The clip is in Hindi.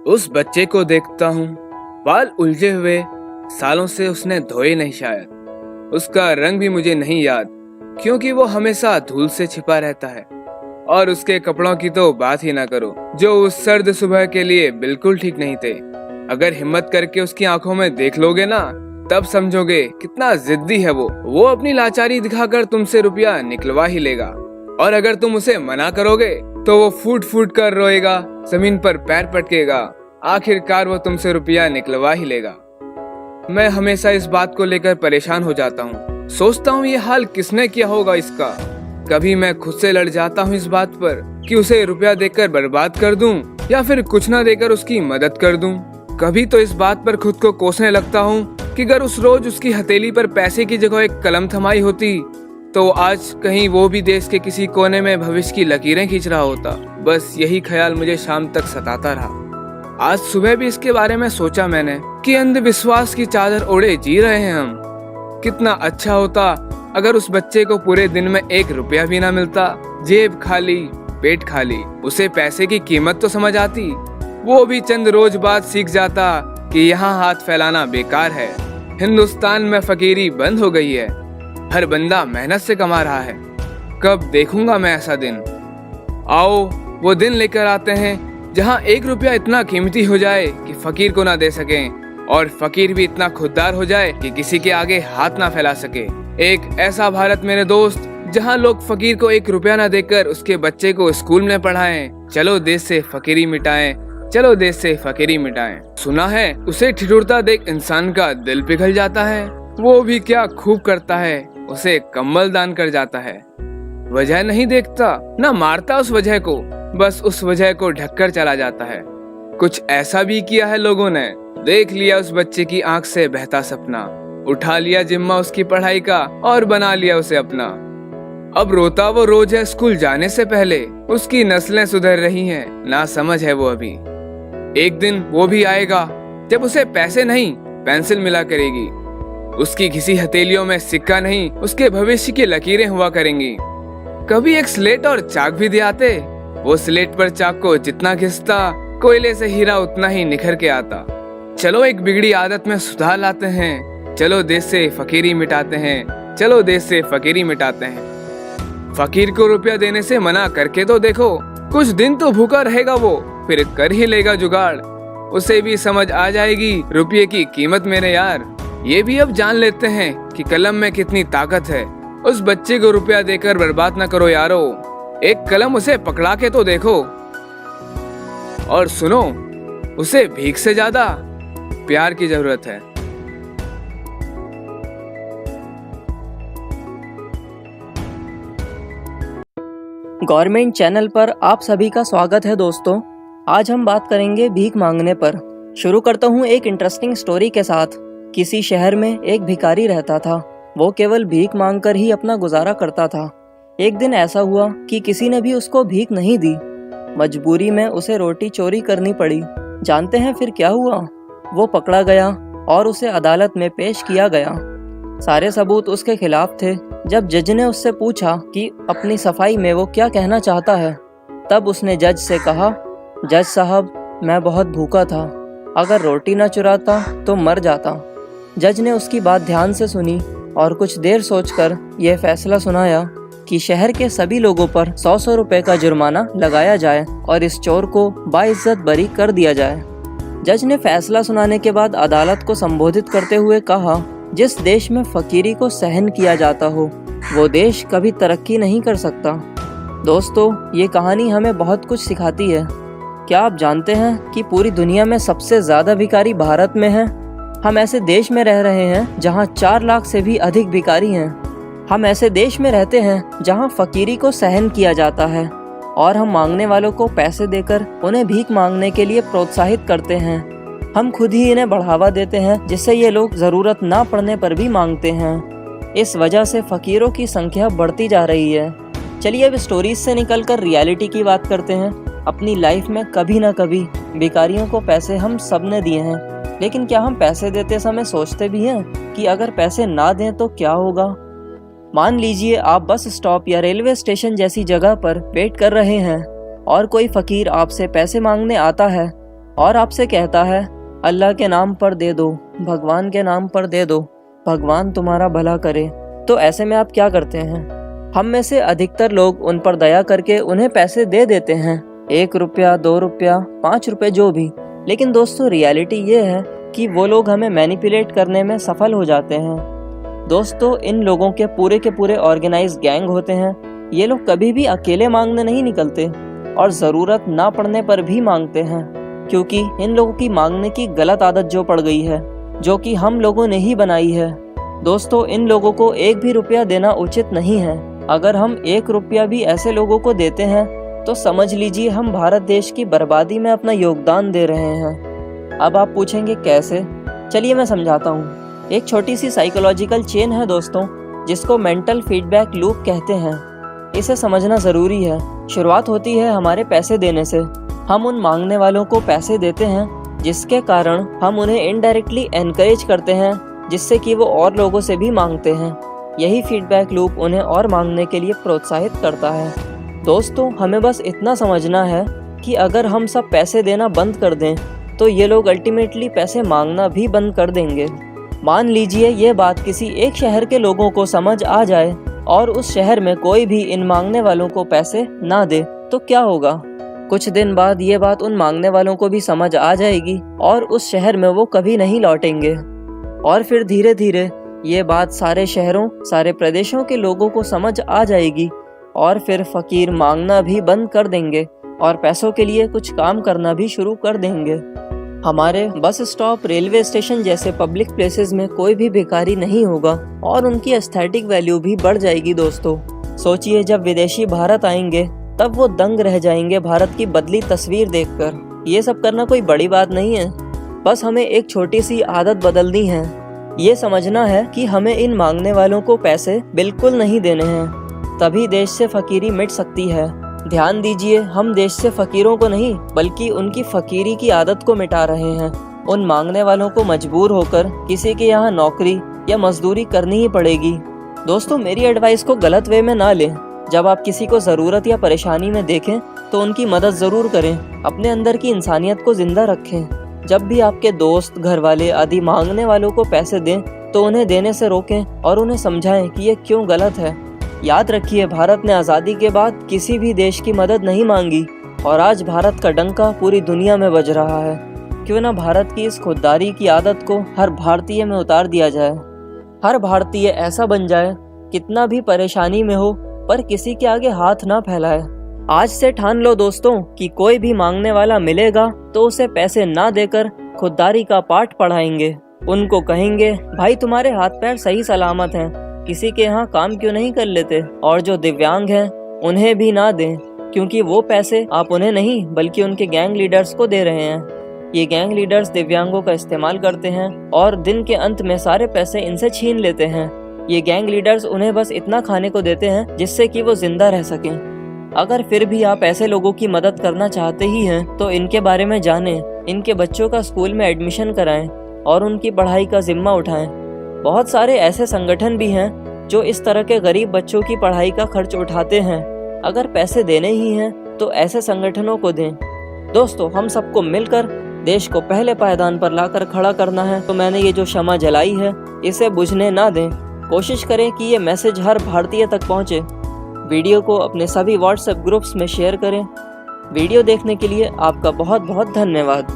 उस बच्चे को देखता हूँ, बाल उलझे हुए, सालों से उसने धोए नहीं शायद। उसका रंग भी मुझे नहीं याद, क्योंकि वो हमेशा धूल से छिपा रहता है। और उसके कपड़ों की तो बात ही ना करो, जो उस सर्द सुबह के लिए बिल्कुल ठीक नहीं थे। अगर हिम्मत करके उसकी आंखों में देख लोगे ना, तब समझोगे कितना जिद्दी है वो अपनी लाचारी दिखाकर तुमसे रुपया निकलवा ही लेगा। और अगर तुम उसे मना करोगे तो वो फूट फूट कर रोएगा, जमीन पर पैर पटकेगा। आखिरकार वो तुमसे रुपया निकलवा ही लेगा। मैं हमेशा इस बात को लेकर परेशान हो जाता हूँ। सोचता हूँ ये हाल किसने किया होगा इसका। कभी मैं खुद से लड़ जाता हूँ इस बात पर कि उसे रुपया देकर बर्बाद कर दूं या फिर कुछ ना देकर उसकी मदद कर दूं। कभी तो इस बात पर खुद को कोसने लगता हूँ कि अगर उस रोज उसकी हथेली पर पैसे की जगह एक कलम थमाई होती तो आज कहीं वो भी देश के किसी कोने में भविष्य की लकीरें खींच रहा होता। बस यही ख्याल मुझे शाम तक सताता रहा। आज सुबह भी इसके बारे में सोचा मैंने कि अंधविश्वास की चादर ओढ़े जी रहे हैं हम। कितना अच्छा होता अगर उस बच्चे को पूरे दिन में 1 रुपया भी ना मिलता, जेब खाली, पेट खाली। उसे पैसे की कीमत तो समझ आती, वो भी चंद रोज बाद सीख जाता कि यहाँ हाथ फैलाना बेकार है। हिंदुस्तान में फकीरी बंद हो गई है, हर बंदा मेहनत से कमा रहा है। कब देखूंगा मैं ऐसा दिन। आओ वो दिन लेकर आते हैं जहाँ 1 रुपया इतना कीमती हो जाए कि फकीर को ना दे सकें, और फकीर भी इतना खुददार हो जाए कि किसी के आगे हाथ ना फैला सके। एक ऐसा भारत मेरे दोस्त जहाँ लोग फकीर को 1 रुपया ना देकर उसके बच्चे को स्कूल में पढ़ाएं। चलो देश से फकीरी मिटाएं, चलो देश से फकीरी मिटाएं। सुना है उसे ठिठुरता देख इंसान का दिल पिघल जाता है। वो भी क्या खूब करता है, उसे कम्बल दान कर जाता है। वजह नहीं देखता, ना मारता उस वजह को, बस उस वजह को ढककर चला जाता है। कुछ ऐसा भी किया है लोगों ने। देख लिया उस बच्चे की आंख से बहता सपना, उठा लिया जिम्मा उसकी पढ़ाई का और बना लिया उसे अपना। अब रोता वो रोज है स्कूल जाने से पहले, उसकी नस्लें सुधर रही हैं, ना समझ है वो अभी। एक दिन वो भी आएगा जब उसे पैसे नहीं पेंसिल मिला करेगी। उसकी घिसी हथेलियों में सिक्का नहीं, उसके भविष्य की लकीरें हुआ करेंगी। कभी एक स्लेट और चाक भी दे आते, वो स्लेट पर चाक को जितना घिसता, कोयले से हीरा उतना ही निखर के आता। चलो एक बिगड़ी आदत में सुधार लाते हैं, चलो देश से फकीरी मिटाते हैं, चलो देश से फकीरी मिटाते हैं। फकीर को रुपया देने से मना करके तो देखो, कुछ दिन तो भूखा रहेगा वो, फिर कर ही लेगा जुगाड़। उसे भी समझ आ जाएगी रुपये की कीमत मेरे यार। ये भी अब जान लेते हैं कि कलम में कितनी ताकत है। उस बच्चे को रुपया देकर बर्बाद न करो यारो, एक कलम उसे पकड़ा के तो देखो। और सुनो, उसे भीख से ज्यादा प्यार की जरूरत है। गवर्नमेंट चैनल पर आप सभी का स्वागत है दोस्तों। आज हम बात करेंगे भीख मांगने पर। शुरू करता हूँ एक इंटरेस्टिंग स्टोरी के साथ। किसी शहर में एक भिखारी रहता था। वो केवल भीख मांगकर ही अपना गुजारा करता था। एक दिन ऐसा हुआ कि किसी ने भी उसको भीख नहीं दी। मजबूरी में उसे रोटी चोरी करनी पड़ी। जानते हैं फिर क्या हुआ? वो पकड़ा गया और उसे अदालत में पेश किया गया। सारे सबूत उसके खिलाफ थे। जब जज ने उससे पूछा कि अपनी सफाई में वो क्या कहना चाहता है, तब उसने जज से कहा, जज साहब, मैं बहुत भूखा था, अगर रोटी न चुराता तो मर जाता। जज ने उसकी बात ध्यान से सुनी और कुछ देर सोचकर यह फैसला सुनाया कि शहर के सभी लोगों पर 100 रुपए का जुर्माना लगाया जाए और इस चोर को बाइज्जत बरी कर दिया जाए। जज ने फैसला सुनाने के बाद अदालत को संबोधित करते हुए कहा, जिस देश में फकीरी को सहन किया जाता हो, वो देश कभी तरक्की नहीं कर सकता। दोस्तों, ये कहानी हमें बहुत कुछ सिखाती है। क्या आप जानते हैं कि पूरी दुनिया में सबसे ज्यादा भिखारी भारत में हैं? हम ऐसे देश में रह रहे हैं जहां 4 लाख से भी अधिक भिखारी हैं। हम ऐसे देश में रहते हैं जहां फकीरी को सहन किया जाता है और हम मांगने वालों को पैसे देकर उन्हें भीख मांगने के लिए प्रोत्साहित करते हैं। हम खुद ही इन्हें बढ़ावा देते हैं, जिससे ये लोग जरूरत ना पड़ने पर भी मांगते हैं। इस वजह से फकीरों की संख्या बढ़ती जा रही है। चलिए अब स्टोरीज से निकलकर रियलिटी की बात करते हैं। अपनी लाइफ में कभी ना कभी भिखारियों को पैसे हम सब ने दिए हैं, लेकिन क्या हम पैसे देते समय सोचते भी हैं कि अगर पैसे ना दें तो क्या होगा? मान लीजिए आप बस स्टॉप या रेलवे स्टेशन जैसी जगह पर वेट कर रहे हैं और कोई फकीर आपसे पैसे मांगने आता है। और आपसे कहता है अल्लाह के नाम पर दे दो, भगवान के नाम पर दे दो, भगवान तुम्हारा भला करे, तो ऐसे में आप क्या करते हैं? हम में से अधिकतर लोग उन पर दया करके उन्हें पैसे दे देते हैं, 1 रुपया, 2 रुपया, 5 रुपए, जो भी। लेकिन दोस्तों रियलिटी ये है कि वो लोग हमें मैनिपुलेट करने में सफल हो जाते हैं। दोस्तों इन लोगों के पूरे ऑर्गेनाइज गैंग होते हैं। ये लोग कभी भी अकेले मांगने नहीं निकलते और ज़रूरत ना पड़ने पर भी मांगते हैं, क्योंकि इन लोगों की मांगने की गलत आदत जो पड़ गई है, जो कि हम लोगों ने ही बनाई है। दोस्तों इन लोगों को 1 भी रुपया देना उचित नहीं है। अगर हम 1 रुपया भी ऐसे लोगों को देते हैं तो समझ लीजिए हम भारत देश की बर्बादी में अपना योगदान दे रहे हैं। अब आप पूछेंगे कैसे? चलिए मैं समझाता हूँ। एक छोटी सी साइकोलॉजिकल चेन है दोस्तों, जिसको मेंटल फीडबैक लूप कहते हैं। इसे समझना ज़रूरी है। शुरुआत होती है हमारे पैसे देने से। हम उन मांगने वालों को पैसे देते हैं, जिसके कारण हम उन्हें इनडायरेक्टली एनकरेज करते हैं, जिससे कि वो और लोगों से भी मांगते हैं। यही फीडबैक लूप उन्हें और मांगने के लिए प्रोत्साहित करता है। दोस्तों हमें बस इतना समझना है कि अगर हम सब पैसे देना बंद कर दें तो ये लोग अल्टीमेटली पैसे मांगना भी बंद कर देंगे। मान लीजिए ये बात किसी एक शहर के लोगों को समझ आ जाए और उस शहर में कोई भी इन मांगने वालों को पैसे ना दे, तो क्या होगा? कुछ दिन बाद ये बात उन मांगने वालों को भी समझ आ जाएगी और उस शहर में वो कभी नहीं लौटेंगे। और फिर धीरे धीरे ये बात सारे शहरों, सारे प्रदेशों के लोगों को समझ आ जाएगी और फिर फकीर मांगना भी बंद कर देंगे और पैसों के लिए कुछ काम करना भी शुरू कर देंगे। हमारे बस स्टॉप, रेलवे स्टेशन जैसे पब्लिक प्लेसेस में कोई भी भिखारी नहीं होगा और उनकी एस्थेटिक वैल्यू भी बढ़ जाएगी। दोस्तों सोचिए, जब विदेशी भारत आएंगे तब वो दंग रह जाएंगे भारत की बदली तस्वीर देखकर। ये सब करना कोई बड़ी बात नहीं है, बस हमें एक छोटी सी आदत बदलनी है। ये समझना है कि हमें इन मांगने वालों को पैसे बिल्कुल नहीं देने हैं, तभी देश से फकीरी मिट सकती है। ध्यान दीजिए, हम देश से फकीरों को नहीं बल्कि उनकी फकीरी की आदत को मिटा रहे हैं। उन मांगने वालों को मजबूर होकर किसी के यहाँ नौकरी या मजदूरी करनी ही पड़ेगी। दोस्तों मेरी एडवाइस को गलत वे में ना लें। जब आप किसी को ज़रूरत या परेशानी में देखें तो उनकी मदद ज़रूर करें। अपने अंदर की इंसानियत को जिंदा रखें। जब भी आपके दोस्त, घर वाले आदि मांगने वालों को पैसे दें तो उन्हें देने से रोकें और उन्हें समझाएं कि ये क्यों गलत है। याद रखिए, भारत ने आज़ादी के बाद किसी भी देश की मदद नहीं मांगी और आज भारत का डंका पूरी दुनिया में बज रहा है। क्यों ना भारत की इस खुददारी की आदत को हर भारतीय में उतार दिया जाए। हर भारतीय ऐसा बन जाए, कितना भी परेशानी में हो पर किसी के आगे हाथ ना फैलाए। आज से ठान लो दोस्तों कि कोई भी मांगने वाला मिलेगा तो उसे पैसे ना देकर खुददारी का पाठ पढ़ाएंगे। उनको कहेंगे, भाई तुम्हारे हाथ पैर सही सलामत हैं, किसी के यहाँ काम क्यों नहीं कर लेते। और जो दिव्यांग हैं उन्हें भी ना दें, क्योंकि वो पैसे आप उन्हें नहीं बल्कि उनके गैंग लीडर्स को दे रहे हैं। ये गैंग लीडर्स दिव्यांगों का इस्तेमाल करते हैं और दिन के अंत में सारे पैसे इनसे छीन लेते हैं। ये गैंग लीडर्स उन्हें बस इतना खाने को देते हैं जिससे कि वो जिंदा रह सकें। अगर फिर भी आप ऐसे लोगों की मदद करना चाहते ही हैं तो इनके बारे में जानें, इनके बच्चों का स्कूल में एडमिशन कराएं और उनकी पढ़ाई का जिम्मा उठाएं। बहुत सारे ऐसे संगठन भी हैं जो इस तरह के गरीब बच्चों की पढ़ाई का खर्च उठाते हैं। अगर पैसे देने ही हैं तो ऐसे संगठनों को दें। दोस्तों हम सबको मिलकर देश को पहले पायदान पर लाकर खड़ा करना है। तो मैंने ये जो शमा जलाई है इसे बुझने ना दें। कोशिश करें कि ये मैसेज हर भारतीय तक पहुंचे। वीडियो को अपने सभी व्हाट्सएप ग्रुप्स में शेयर करें। वीडियो देखने के लिए आपका बहुत बहुत धन्यवाद।